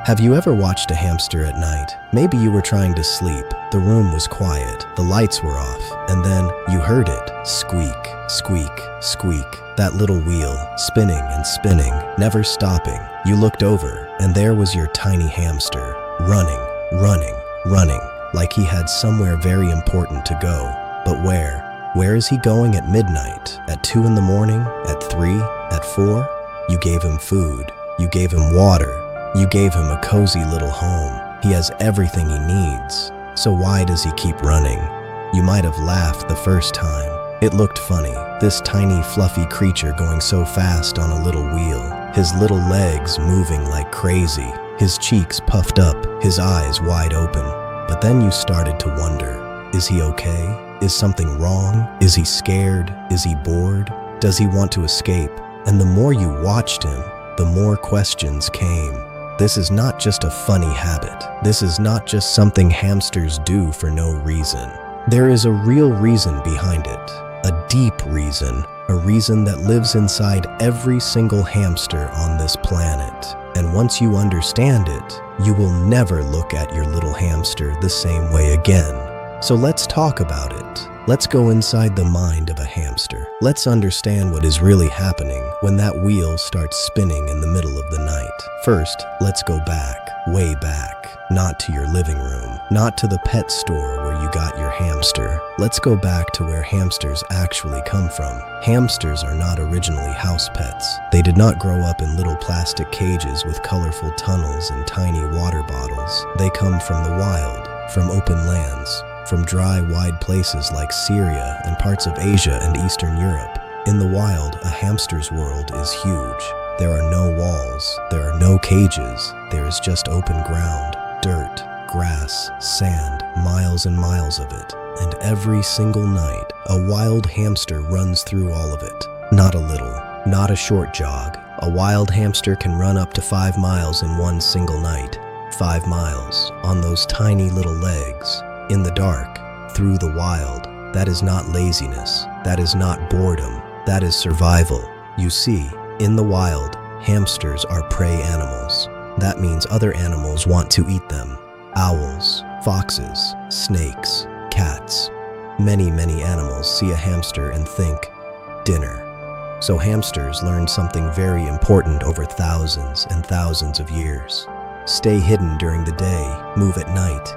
Have you ever watched a hamster at night? Maybe you were trying to sleep, the room was quiet, the lights were off, and then you heard it. Squeak, squeak, squeak. That little wheel, spinning and spinning, never stopping. You looked over, and there was your tiny hamster, running, running, running, like he had somewhere very important to go. But where? Where is he going at midnight? At 2 in the morning? At 3? At 4? You gave him food. You gave him water. You gave him a cozy little home. He has everything he needs. So why does he keep running? You might have laughed the first time. It looked funny, this tiny fluffy creature going so fast on a little wheel, his little legs moving like crazy, his cheeks puffed up, his eyes wide open. But then you started to wonder, is he okay? Is something wrong? Is he scared? Is he bored? Does he want to escape? And the more you watched him, the more questions came. This is not just a funny habit. This is not just something hamsters do for no reason. There is a real reason behind it, a deep reason, a reason that lives inside every single hamster on this planet. And once you understand it, you will never look at your little hamster the same way again. So let's talk about it. Let's go inside the mind of a hamster. Let's understand what is really happening when that wheel starts spinning in the middle of the night. First, let's go back, way back. Not to your living room, not to the pet store where you got your hamster. Let's go back to where hamsters actually come from. Hamsters are not originally house pets. They did not grow up in little plastic cages with colorful tunnels and tiny water bottles. They come from the wild, from open lands, from dry, wide places like Syria and parts of Asia and Eastern Europe. In the wild, a hamster's world is huge. There are no walls, there are no cages, there is just open ground, dirt, grass, sand, miles and miles of it. And every single night, a wild hamster runs through all of it. Not a little, not a short jog. A wild hamster can run up to 5 miles in one single night. 5 miles, on those tiny little legs. In the dark, through the wild. That is not laziness. That is not boredom. That is survival. You see, in the wild, hamsters are prey animals. That means other animals want to eat them. Owls, foxes, snakes, cats. Many, many animals see a hamster and think, dinner. So hamsters learned something very important over thousands and thousands of years. Stay hidden during the day, move at night.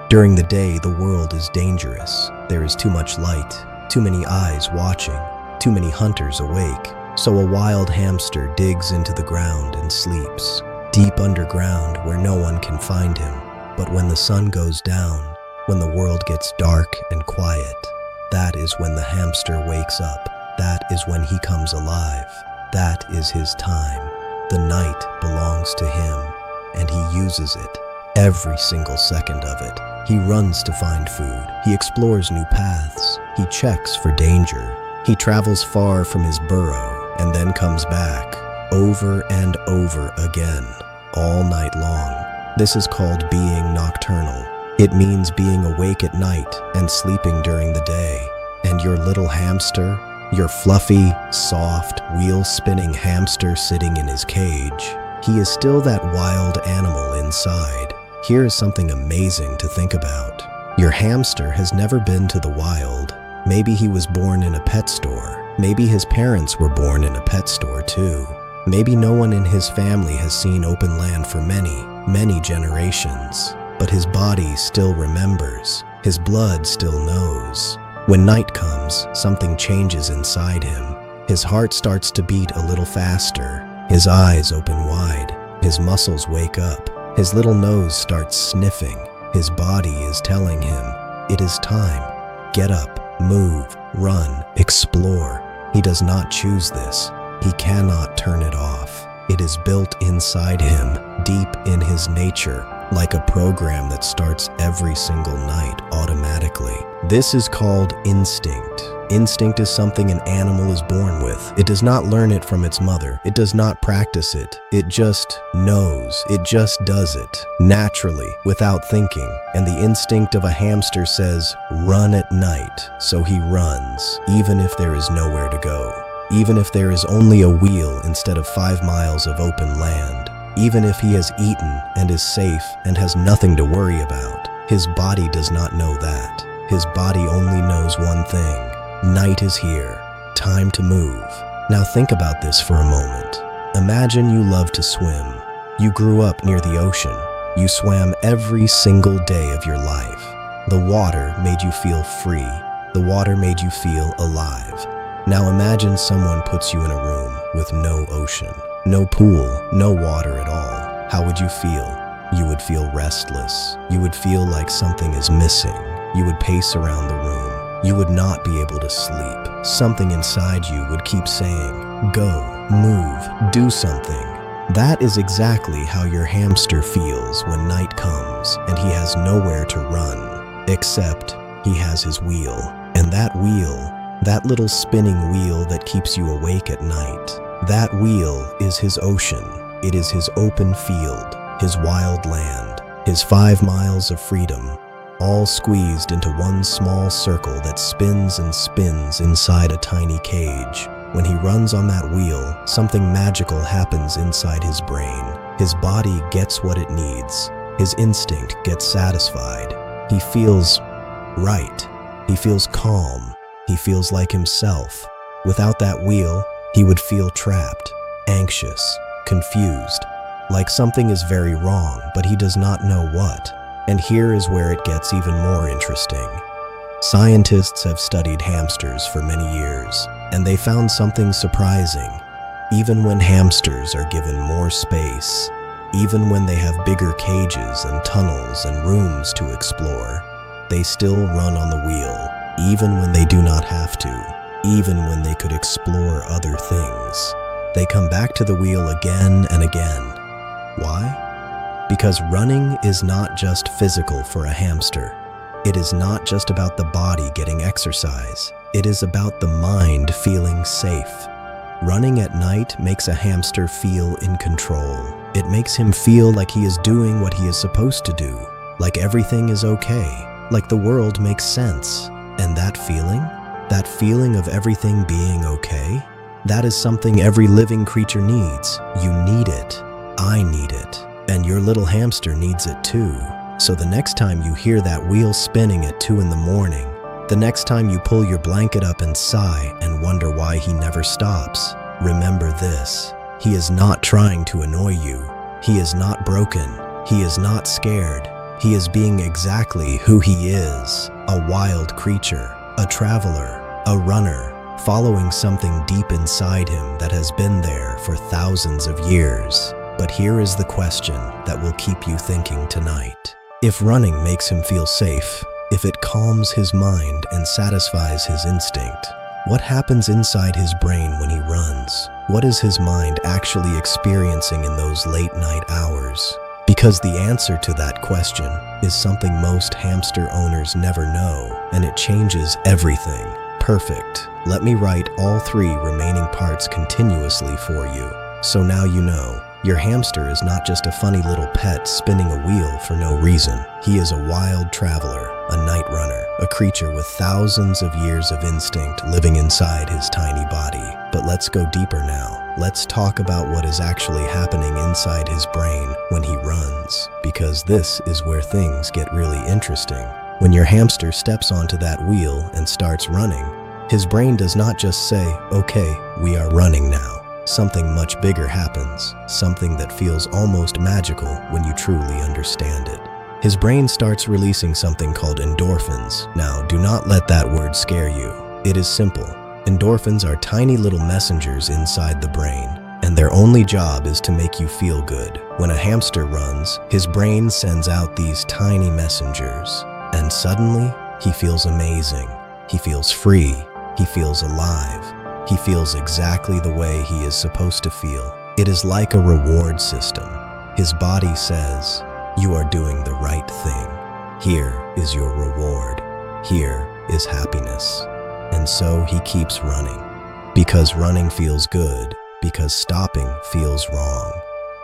During the day, the world is dangerous. There is too much light, too many eyes watching, too many hunters awake. So a wild hamster digs into the ground and sleeps, deep underground where no one can find him. But when the sun goes down, when the world gets dark and quiet, that is when the hamster wakes up. That is when he comes alive. That is his time. The night belongs to him, and he uses it. Every single second of it. He runs to find food. He explores new paths. He checks for danger. He travels far from his burrow and then comes back over and over again, all night long. This is called being nocturnal. It means being awake at night and sleeping during the day. And your little hamster, your fluffy, soft, wheel-spinning hamster sitting in his cage, he is still that wild animal inside. Here is something amazing to think about. Your hamster has never been to the wild. Maybe he was born in a pet store. Maybe his parents were born in a pet store too. Maybe no one in his family has seen open land for many, many generations. But his body still remembers. His blood still knows. When night comes, something changes inside him. His heart starts to beat a little faster. His eyes open wide. His muscles wake up. His little nose starts sniffing. His body is telling him, it is time. Get up, move, run, explore. He does not choose this. He cannot turn it off. It is built inside him, deep in his nature, like a program that starts every single night automatically. This is called instinct. Instinct is something an animal is born with. It does not learn it from its mother. It does not practice it. It just knows. It just does it naturally, without thinking. And the instinct of a hamster says, run at night. So he runs, even if there is nowhere to go. Even if there is only a wheel instead of 5 miles of open land. Even if he has eaten and is safe and has nothing to worry about, his body does not know that. His body only knows one thing. Night is here. Time to move. Now think about this for a moment. Imagine you love to swim. You grew up near the ocean. You swam every single day of your life. The water made you feel free. The water made you feel alive. Now imagine someone puts you in a room with no ocean, no pool, no water at all. How would you feel? You would feel restless. You would feel like something is missing. You would pace around the room. You would not be able to sleep. Something inside you would keep saying, go, move, do something. That is exactly how your hamster feels when night comes and he has nowhere to run, except he has his wheel. And that wheel, that little spinning wheel that keeps you awake at night, that wheel is his ocean. It is his open field, his wild land, his 5 miles of freedom, all squeezed into one small circle that spins and spins inside a tiny cage. When he runs on that wheel, something magical happens inside his brain. His body gets what it needs. His instinct gets satisfied. He feels right. He feels calm. He feels like himself. Without that wheel, he would feel trapped, anxious, confused, like something is very wrong, but he does not know what. And here is where it gets even more interesting. Scientists have studied hamsters for many years, and they found something surprising. Even when hamsters are given more space, even when they have bigger cages and tunnels and rooms to explore, they still run on the wheel, even when they do not have to, even when they could explore other things. They come back to the wheel again and again. Why? Because running is not just physical for a hamster. It is not just about the body getting exercise. It is about the mind feeling safe. Running at night makes a hamster feel in control. It makes him feel like he is doing what he is supposed to do, like everything is okay, like the world makes sense. And that feeling of everything being okay, that is something every living creature needs. You need it. I need it. And your little hamster needs it too. So the next time you hear that wheel spinning at 2 in the morning, the next time you pull your blanket up and sigh and wonder why he never stops, remember this. He is not trying to annoy you. He is not broken. He is not scared. He is being exactly who he is, a wild creature, a traveler, a runner, following something deep inside him that has been there for thousands of years. But here is the question that will keep you thinking tonight. If running makes him feel safe, if it calms his mind and satisfies his instinct, what happens inside his brain when he runs? What is his mind actually experiencing in those late night hours? Because the answer to that question is something most hamster owners never know, and it changes everything. Perfect. Let me write all 3 remaining parts continuously for you. So now you know. Your hamster is not just a funny little pet spinning a wheel for no reason. He is a wild traveler, a night runner, a creature with thousands of years of instinct living inside his tiny body. But let's go deeper now. Let's talk about what is actually happening inside his brain when he runs, because this is where things get really interesting. When your hamster steps onto that wheel and starts running, his brain does not just say, okay, we are running now. Something much bigger happens, something that feels almost magical when you truly understand it. His brain starts releasing something called endorphins. Now, do not let that word scare you. It is simple. Endorphins are tiny little messengers inside the brain, and their only job is to make you feel good. When a hamster runs, his brain sends out these tiny messengers, and suddenly, he feels amazing. He feels free. He feels alive. He feels exactly the way he is supposed to feel. It is like a reward system. His body says, you are doing the right thing. Here is your reward. Here is happiness. And so he keeps running. Because running feels good. Because stopping feels wrong.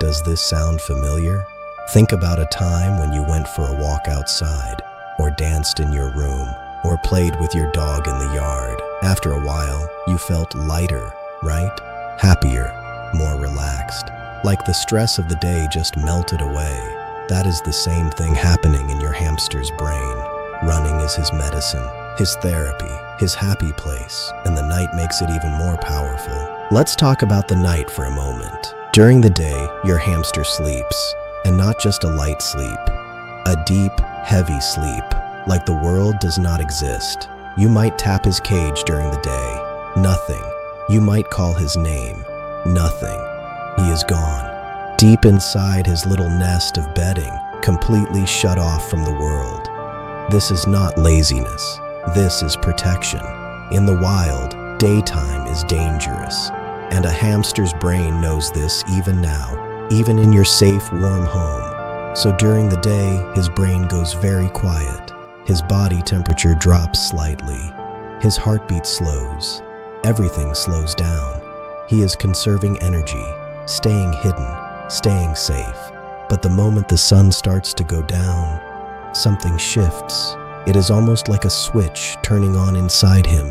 Does this sound familiar? Think about a time when you went for a walk outside, or danced in your room, or played with your dog in the yard. After a while, you felt lighter, right? Happier, more relaxed. like the stress of the day just melted away. That is the same thing happening in your hamster's brain. Running is his medicine, his therapy, his happy place, and the night makes it even more powerful. Let's talk about the night for a moment. During the day, your hamster sleeps, and not just a light sleep, a deep, heavy sleep, like the world does not exist. You might tap his cage during the day. Nothing. You might call his name. Nothing. He is gone. Deep inside his little nest of bedding, completely shut off from the world. This is not laziness. This is protection. In the wild, daytime is dangerous. And a hamster's brain knows this even now, even in your safe, warm home. So during the day, his brain goes very quiet. His body temperature drops slightly. His heartbeat slows. Everything slows down. He is conserving energy, staying hidden, staying safe. But the moment the sun starts to go down, something shifts. It is almost like a switch turning on inside him.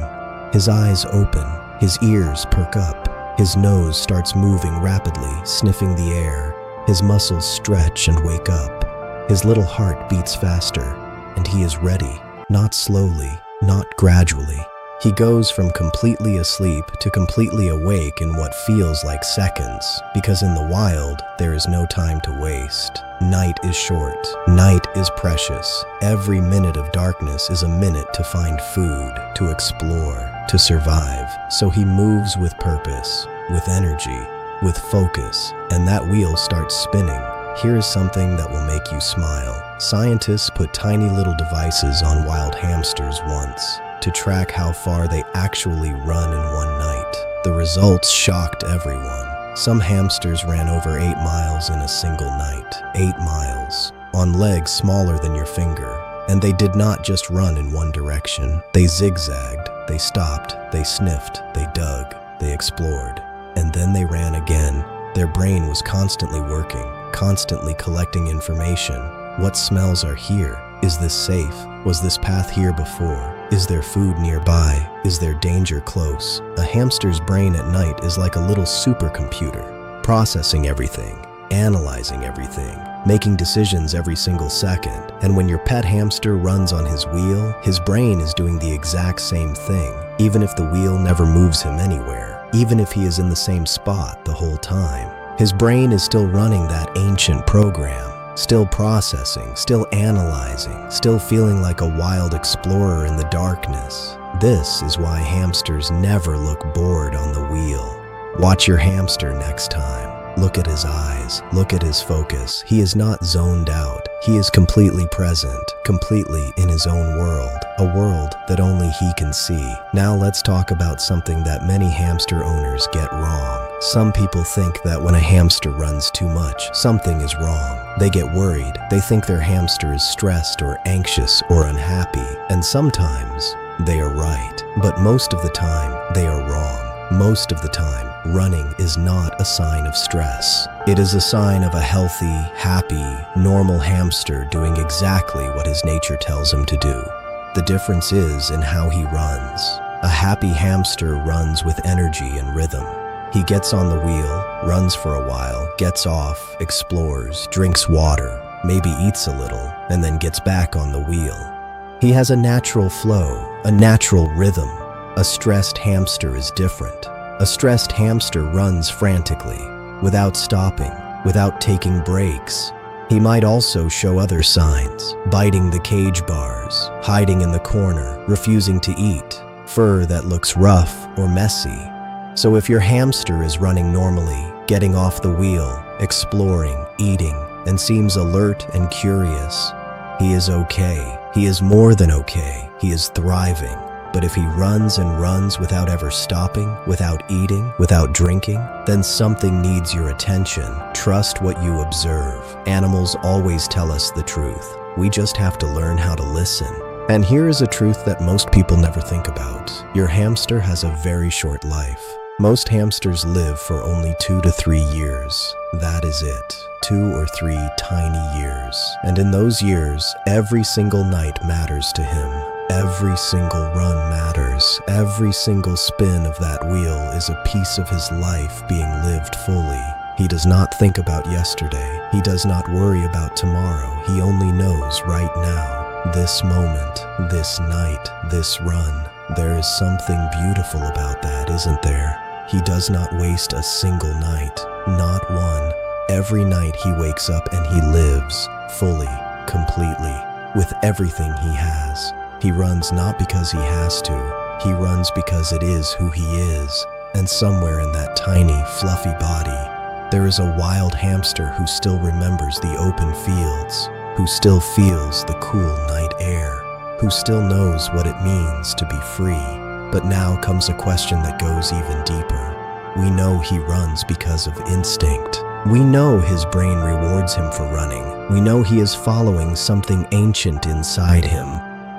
His eyes open, his ears perk up, his nose starts moving rapidly, sniffing the air. His muscles stretch and wake up. His little heart beats faster, and he is ready, not slowly, not gradually. He goes from completely asleep to completely awake in what feels like seconds, because in the wild, there is no time to waste. Night is short. Night is precious. Every minute of darkness is a minute to find food, to explore, to survive. So he moves with purpose, with energy, with focus, and that wheel starts spinning. Here is something that will make you smile. Scientists put tiny little devices on wild hamsters once to track how far they actually run in one night. The results shocked everyone. Some hamsters ran over 8 miles in a single night. 8 miles, on legs smaller than your finger. And they did not just run in one direction. They zigzagged, they stopped, they sniffed, they dug, they explored. And then they ran again. Their brain was constantly working, constantly collecting information. What smells are here? Is this safe? Was this path here before? Is there food nearby? Is there danger close? A hamster's brain at night is like a little supercomputer, processing everything, analyzing everything, making decisions every single second. And when your pet hamster runs on his wheel, his brain is doing the exact same thing, even if the wheel never moves him anywhere, even if he is in the same spot the whole time. His brain is still running that ancient program. Still processing, still analyzing, still feeling like a wild explorer in the darkness. This is why hamsters never look bored on the wheel. Watch your hamster next time. Look at his eyes, look at his focus. He is not zoned out. He is completely present, completely in his own world, a world that only he can see. Now let's talk about something that many hamster owners get wrong. Some people think that when a hamster runs too much, something is wrong. They get worried. They think their hamster is stressed or anxious or unhappy. And sometimes they are right. But most of the time, they are wrong. Most of the time, running is not a sign of stress. It is a sign of a healthy, happy, normal hamster doing exactly what his nature tells him to do. The difference is in how he runs. A happy hamster runs with energy and rhythm. He gets on the wheel, runs for a while, gets off, explores, drinks water, maybe eats a little, and then gets back on the wheel. He has a natural flow, a natural rhythm. A stressed hamster is different. A stressed hamster runs frantically, without stopping, without taking breaks. He might also show other signs, biting the cage bars, hiding in the corner, refusing to eat, fur that looks rough or messy. So if your hamster is running normally, getting off the wheel, exploring, eating, and seems alert and curious, he is okay. He is more than okay. He is thriving. But if he runs and runs without ever stopping, without eating, without drinking, then something needs your attention. Trust what you observe. Animals always tell us the truth. We just have to learn how to listen. And here is a truth that most people never think about. Your hamster has a very short life. Most hamsters live for only 2 to 3 years. That is it. 2 or 3 tiny years. And in those years, every single night matters to him. Every single run matters. Every single spin of that wheel is a piece of his life being lived fully. He does not think about yesterday. He does not worry about tomorrow. He only knows right now, this moment, this night, this run. There is something beautiful about that, isn't there? He does not waste a single night, not one. Every night he wakes up and he lives, fully, completely, with everything he has. He runs not because he has to, he runs because it is who he is. And somewhere in that tiny, fluffy body, there is a wild hamster who still remembers the open fields, who still feels the cool night air, who still knows what it means to be free. But now comes a question that goes even deeper. We know he runs because of instinct. We know his brain rewards him for running. We know he is following something ancient inside him.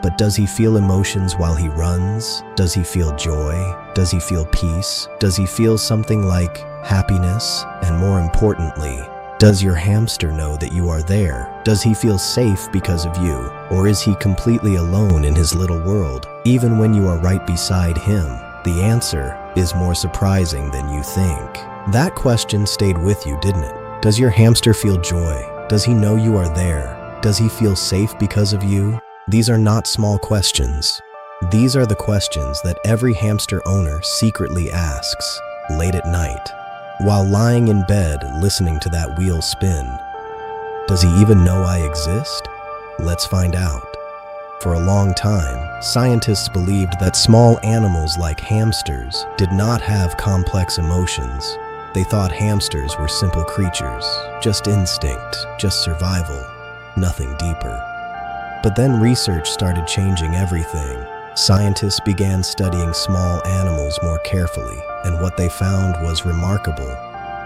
But does he feel emotions while he runs? Does he feel joy? Does he feel peace? Does he feel something like happiness? And more importantly, does your hamster know that you are there? Does he feel safe because of you? Or is he completely alone in his little world, even when you are right beside him? The answer is more surprising than you think. That question stayed with you, didn't it? Does your hamster feel joy? Does he know you are there? Does he feel safe because of you? These are not small questions. These are the questions that every hamster owner secretly asks late at night, while lying in bed listening to that wheel spin. Does he even know I exist? Let's find out. For a long time, scientists believed that small animals like hamsters did not have complex emotions. They thought hamsters were simple creatures, just instinct, just survival, nothing deeper. But then research started changing everything. Scientists began studying small animals more carefully, and what they found was remarkable.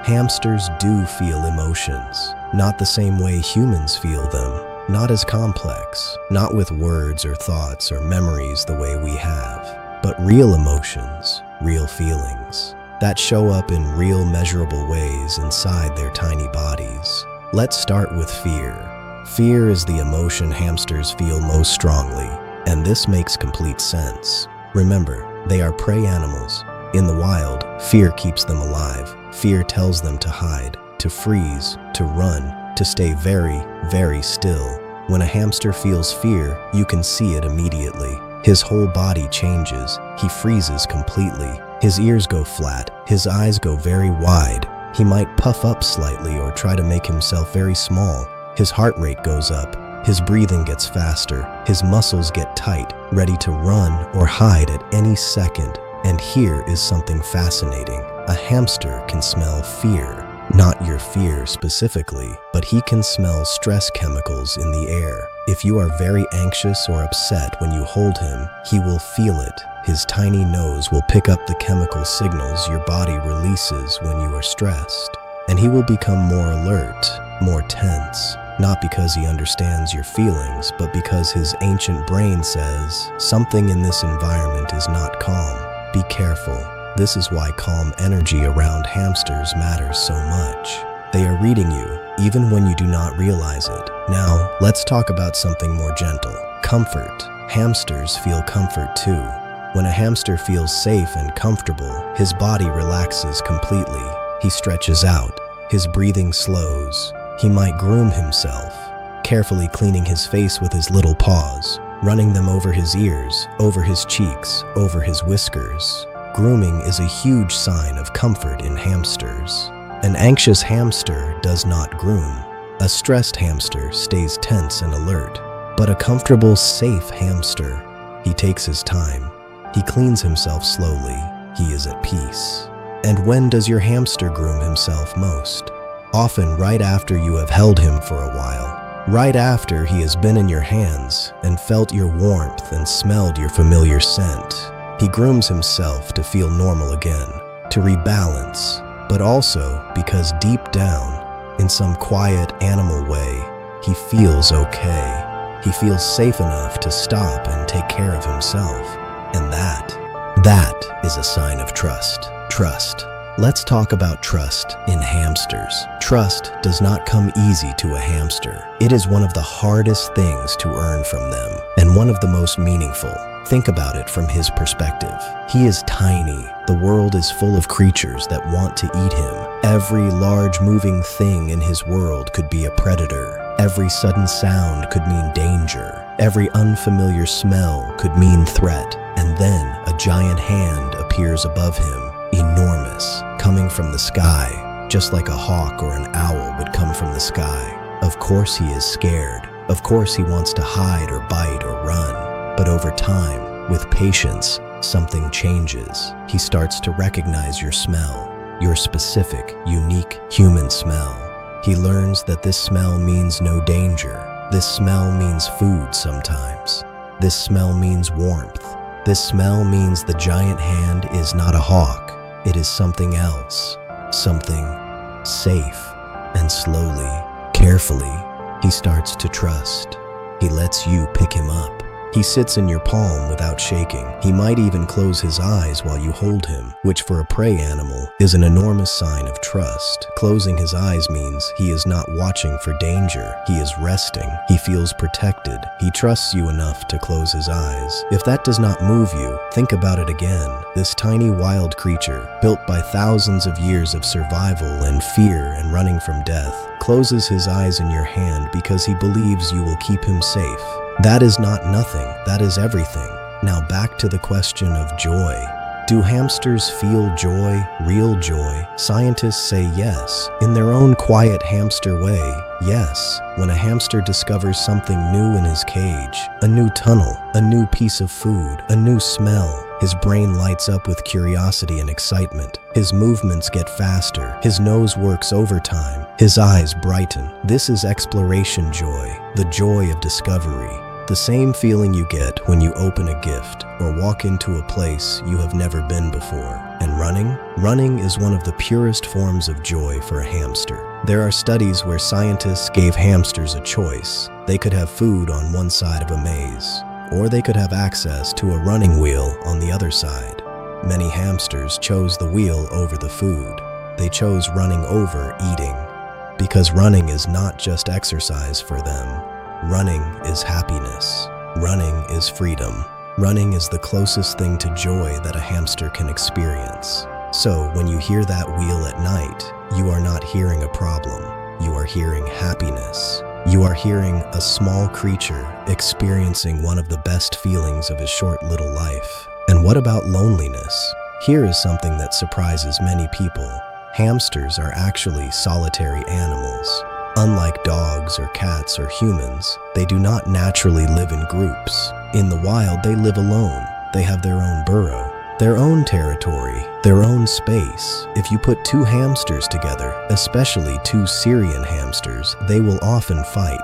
Hamsters do feel emotions, not the same way humans feel them, not as complex, not with words or thoughts or memories the way we have, but real emotions, real feelings, that show up in real measurable ways inside their tiny bodies. Let's start with fear. Fear is the emotion hamsters feel most strongly, and this makes complete sense. Remember, they are prey animals. In the wild, fear keeps them alive. Fear tells them to hide, to freeze, to run, to stay very, very still. When a hamster feels fear, you can see it immediately. His whole body changes. He freezes completely. His ears go flat. His eyes go very wide. He might puff up slightly or try to make himself very small. His heart rate goes up, his breathing gets faster, his muscles get tight, ready to run or hide at any second. And here is something fascinating. A hamster can smell fear. Not your fear specifically, but he can smell stress chemicals in the air. If you are very anxious or upset when you hold him, he will feel it. His tiny nose will pick up the chemical signals your body releases when you are stressed. And he will become more alert, more tense. Not because he understands your feelings, but because his ancient brain says, something in this environment is not calm. Be careful. This is why calm energy around hamsters matters so much. They are reading you, even when you do not realize it. Now, let's talk about something more gentle. Comfort. Hamsters feel comfort too. When a hamster feels safe and comfortable, his body relaxes completely. He stretches out. His breathing slows. He might groom himself, carefully cleaning his face with his little paws, running them over his ears, over his cheeks, over his whiskers. Grooming is a huge sign of comfort in hamsters. An anxious hamster does not groom. A stressed hamster stays tense and alert. But a comfortable, safe hamster, he takes his time. He cleans himself slowly. He is at peace. And when does your hamster groom himself most? Often right after you have held him for a while. Right after he has been in your hands and felt your warmth and smelled your familiar scent. He grooms himself to feel normal again, to rebalance, but also because deep down, in some quiet animal way, he feels okay. He feels safe enough to stop and take care of himself. And that is a sign of trust. Trust. Let's talk about trust in hamsters. Trust does not come easy to a hamster. It is one of the hardest things to earn from them, and one of the most meaningful. Think about it from his perspective. He is tiny. The world is full of creatures that want to eat him. Every large moving thing in his world could be a predator. Every sudden sound could mean danger. Every unfamiliar smell could mean threat. And then a giant hand appears above him, enormous, coming from the sky, just like a hawk or an owl would come from the sky. Of course he is scared. Of course he wants to hide or bite or run. But over time, with patience, something changes. He starts to recognize your smell, your specific, unique human smell. He learns that this smell means no danger. This smell means food sometimes. This smell means warmth. This smell means the giant hand is not a hawk. It is something else, something safe. And slowly, carefully, he starts to trust. He lets you pick him up. He sits in your palm without shaking. He might even close his eyes while you hold him, which for a prey animal is an enormous sign of trust. Closing his eyes means he is not watching for danger. He is resting. He feels protected. He trusts you enough to close his eyes. If that does not move you, think about it again. This tiny wild creature, built by thousands of years of survival and fear and running from death, closes his eyes in your hand because he believes you will keep him safe. That is not nothing, that is everything. Now back to the question of joy. Do hamsters feel joy, real joy? Scientists say yes, in their own quiet hamster way, yes. When a hamster discovers something new in his cage, a new tunnel, a new piece of food, a new smell, his brain lights up with curiosity and excitement. His movements get faster, his nose works overtime, his eyes brighten. This is exploration joy, the joy of discovery. The same feeling you get when you open a gift or walk into a place you have never been before. And running? Running is one of the purest forms of joy for a hamster. There are studies where scientists gave hamsters a choice. They could have food on one side of a maze, or they could have access to a running wheel on the other side. Many hamsters chose the wheel over the food. They chose running over eating, because running is not just exercise for them. Running is happiness. Running is freedom. Running is the closest thing to joy that a hamster can experience. So when you hear that wheel at night, you are not hearing a problem. You are hearing happiness. You are hearing a small creature experiencing one of the best feelings of his short little life. And what about loneliness? Here is something that surprises many people. Hamsters are actually solitary animals. Unlike dogs or cats or humans, they do not naturally live in groups. In the wild, they live alone. They have their own burrow, their own territory, their own space. If you put two hamsters together, especially two Syrian hamsters, they will often fight,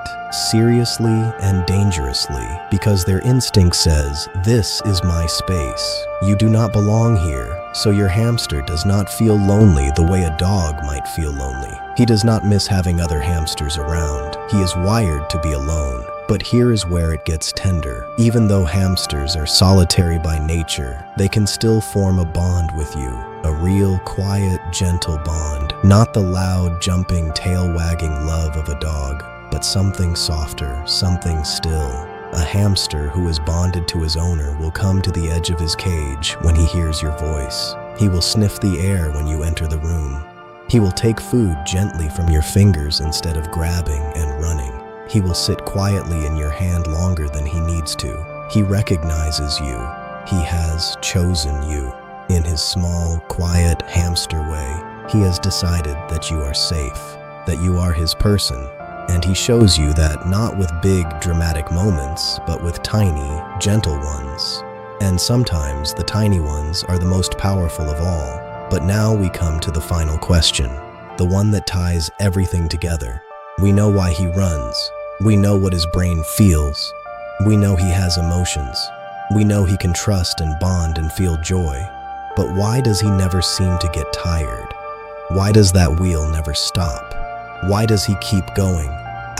seriously and dangerously, because their instinct says, "This is my space. You do not belong here." So your hamster does not feel lonely the way a dog might feel lonely. He does not miss having other hamsters around. He is wired to be alone. But here is where it gets tender. Even though hamsters are solitary by nature, they can still form a bond with you. A real, quiet, gentle bond. Not the loud, jumping, tail-wagging love of a dog, but something softer, something still. A hamster who is bonded to his owner will come to the edge of his cage when he hears your voice. He will sniff the air when you enter the room. He will take food gently from your fingers instead of grabbing and running. He will sit quietly in your hand longer than he needs to. He recognizes you. He has chosen you. In his small, quiet hamster way, he has decided that you are safe, that you are his person. And he shows you that not with big, dramatic moments, but with tiny, gentle ones. And sometimes the tiny ones are the most powerful of all. But now we come to the final question, the one that ties everything together. We know why he runs. We know what his brain feels. We know he has emotions. We know he can trust and bond and feel joy. But why does he never seem to get tired? Why does that wheel never stop? Why does he keep going,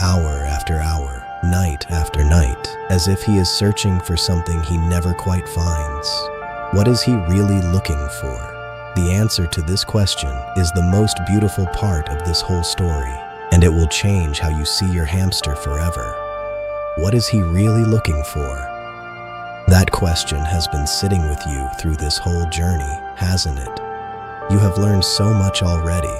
hour after hour, night after night, as if he is searching for something he never quite finds? What is he really looking for? The answer to this question is the most beautiful part of this whole story, and it will change how you see your hamster forever. What is he really looking for? That question has been sitting with you through this whole journey, hasn't it? You have learned so much already.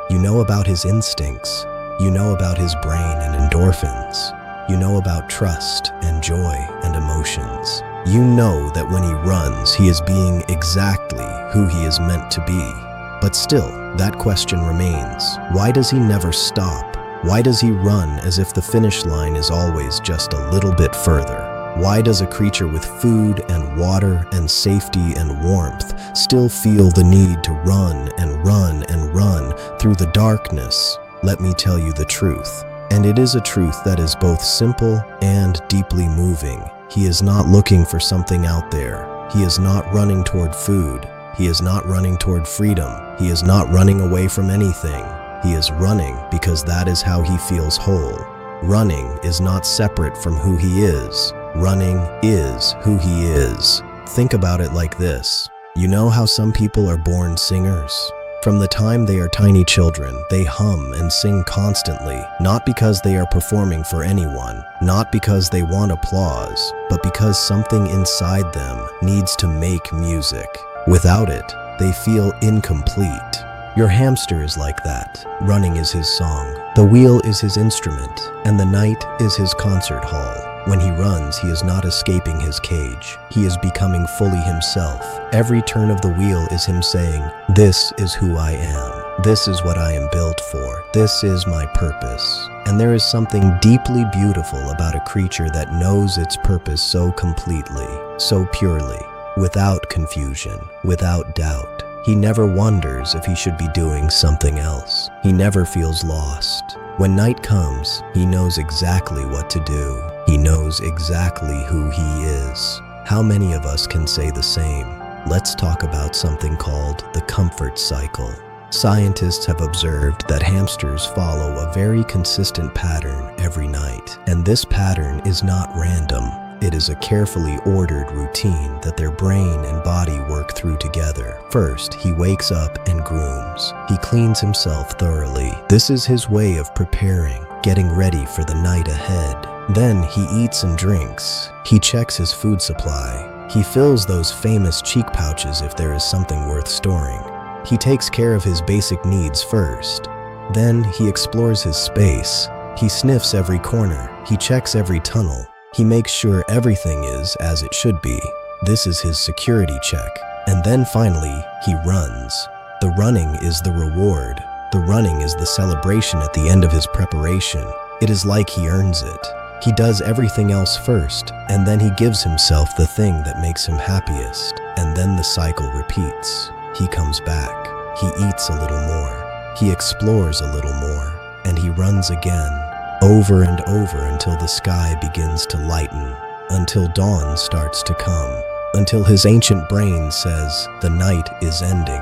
You know about his instincts. You know about his brain and endorphins. You know about trust and joy and emotions. You know that when he runs, he is being exactly who he is meant to be. But still, that question remains. Why does he never stop? Why does he run as if the finish line is always just a little bit further? Why does a creature with food and water and safety and warmth still feel the need to run and run and run through the darkness? Let me tell you the truth. And it is a truth that is both simple and deeply moving. He is not looking for something out there. He is not running toward food. He is not running toward freedom. He is not running away from anything. He is running because that is how he feels whole. Running is not separate from who he is. Running is who he is. Think about it like this. You know how some people are born singers? From the time they are tiny children, they hum and sing constantly, not because they are performing for anyone, not because they want applause, but because something inside them needs to make music. Without it, they feel incomplete. Your hamster is like that. Running is his song. The wheel is his instrument, and the night is his concert hall. When he runs, he is not escaping his cage. He is becoming fully himself. Every turn of the wheel is him saying, "This is who I am. This is what I am built for. This is my purpose." And there is something deeply beautiful about a creature that knows its purpose so completely, so purely, without confusion, without doubt. He never wonders if he should be doing something else. He never feels lost. When night comes, he knows exactly what to do. He knows exactly who he is. How many of us can say the same? Let's talk about something called the comfort cycle. Scientists have observed that hamsters follow a very consistent pattern every night. And this pattern is not random. It is a carefully ordered routine that their brain and body work through together. First, he wakes up and grooms. He cleans himself thoroughly. This is his way of preparing, getting ready for the night ahead. Then he eats and drinks. He checks his food supply. He fills those famous cheek pouches if there is something worth storing. He takes care of his basic needs first. Then he explores his space. He sniffs every corner. He checks every tunnel. He makes sure everything is as it should be. This is his security check. And then finally, he runs. The running is the reward. The running is the celebration at the end of his preparation. It is like he earns it. He does everything else first, and then he gives himself the thing that makes him happiest. And then the cycle repeats. He comes back. He eats a little more. He explores a little more. And he runs again. Over and over until the sky begins to lighten, until dawn starts to come, until his ancient brain says, the night is ending.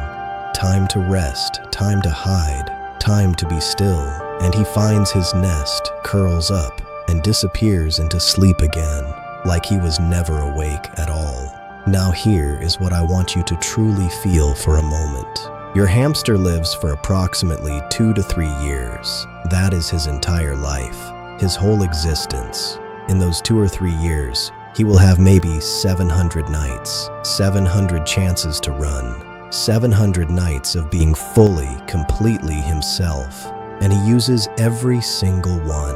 Time to rest, time to hide, time to be still. And he finds his nest, curls up, and disappears into sleep again, like he was never awake at all. Now here is what I want you to truly feel for a moment. Your hamster lives for approximately 2 to 3 years. That is his entire life, his whole existence. In those 2 or 3 years, he will have maybe 700 nights, 700 chances to run, 700 nights of being fully, completely himself. And he uses every single one.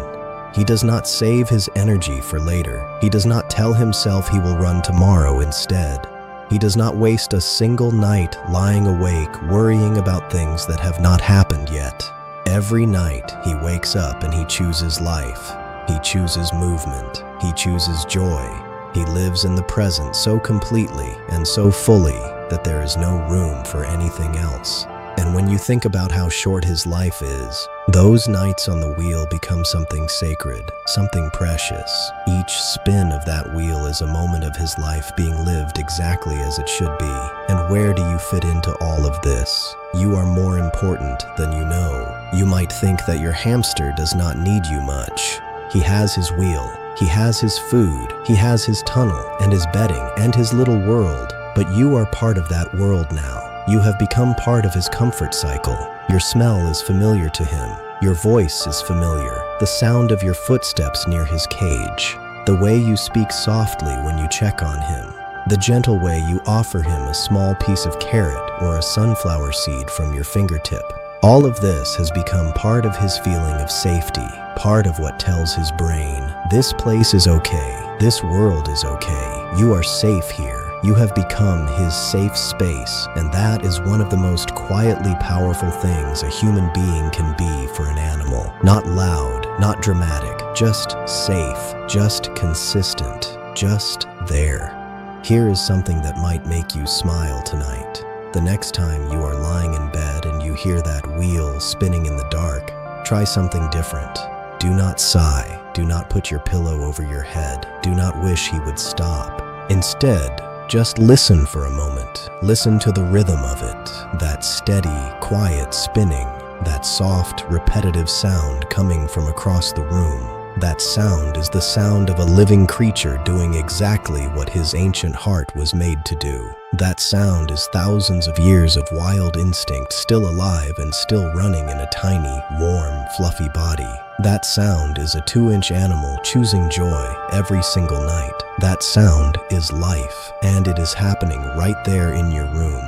He does not save his energy for later. He does not tell himself he will run tomorrow instead. He does not waste a single night lying awake worrying about things that have not happened yet. Every night he wakes up and he chooses life. He chooses movement. He chooses joy. He lives in the present so completely and so fully that there is no room for anything else. And when you think about how short his life is, those nights on the wheel become something sacred, something precious. Each spin of that wheel is a moment of his life being lived exactly as it should be. And where do you fit into all of this? You are more important than you know. You might think that your hamster does not need you much. He has his wheel, he has his food, he has his tunnel and his bedding and his little world. But you are part of that world now. You have become part of his comfort cycle. Your smell is familiar to him. Your voice is familiar. The sound of your footsteps near his cage. The way you speak softly when you check on him. The gentle way you offer him a small piece of carrot or a sunflower seed from your fingertip. All of this has become part of his feeling of safety, part of what tells his brain, this place is okay, this world is okay, you are safe here. You have become his safe space, and that is one of the most quietly powerful things a human being can be for an animal. Not loud, not dramatic, just safe, just consistent, just there. Here is something that might make you smile tonight. The next time you are lying in bed and you hear that wheel spinning in the dark, try something different. Do not sigh. Do not put your pillow over your head. Do not wish he would stop. Instead, just listen for a moment. Listen to the rhythm of it, that steady, quiet spinning, that soft, repetitive sound coming from across the room. That sound is the sound of a living creature doing exactly what his ancient heart was made to do. That sound is thousands of years of wild instinct still alive and still running in a tiny, warm, fluffy body. That sound is a 2-inch animal choosing joy every single night. That sound is life, and it is happening right there in your room,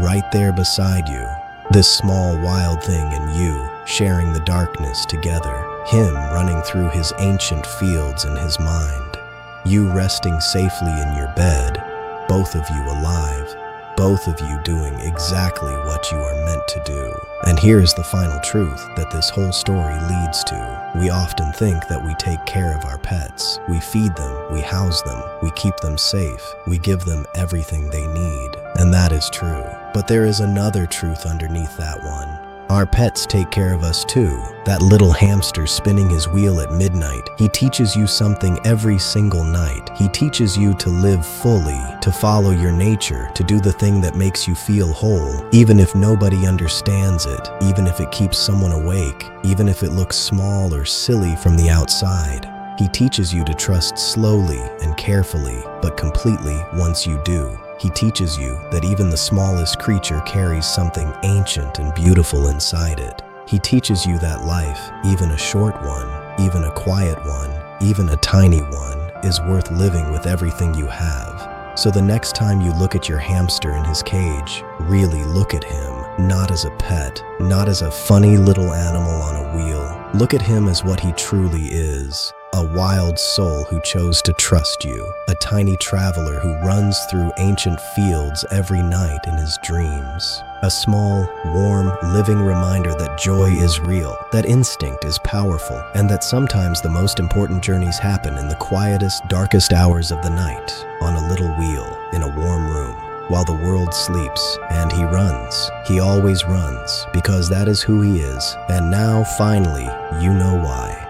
right there beside you. This small, wild thing and you sharing the darkness together. Him running through his ancient fields in his mind. You resting safely in your bed. Both of you alive. Both of you doing exactly what you are meant to do. And here's the final truth that this whole story leads to. We often think that we take care of our pets. We feed them, we house them, we keep them safe, we give them everything they need. And that is true. But there is another truth underneath that one. Our pets take care of us too. That little hamster spinning his wheel at midnight, he teaches you something every single night. He teaches you to live fully, to follow your nature, to do the thing that makes you feel whole, even if nobody understands it, even if it keeps someone awake, even if it looks small or silly from the outside. He teaches you to trust slowly and carefully, but completely once you do. He teaches you that even the smallest creature carries something ancient and beautiful inside it. He teaches you that life, even a short one, even a quiet one, even a tiny one, is worth living with everything you have. So the next time you look at your hamster in his cage, really look at him, not as a pet, not as a funny little animal on a wheel. Look at him as what he truly is. A wild soul who chose to trust you, a tiny traveler who runs through ancient fields every night in his dreams. A small, warm, living reminder that joy is real, that instinct is powerful, and that sometimes the most important journeys happen in the quietest, darkest hours of the night, on a little wheel, in a warm room. While the world sleeps, and he runs. He always runs, because that is who he is. And now, finally, you know why.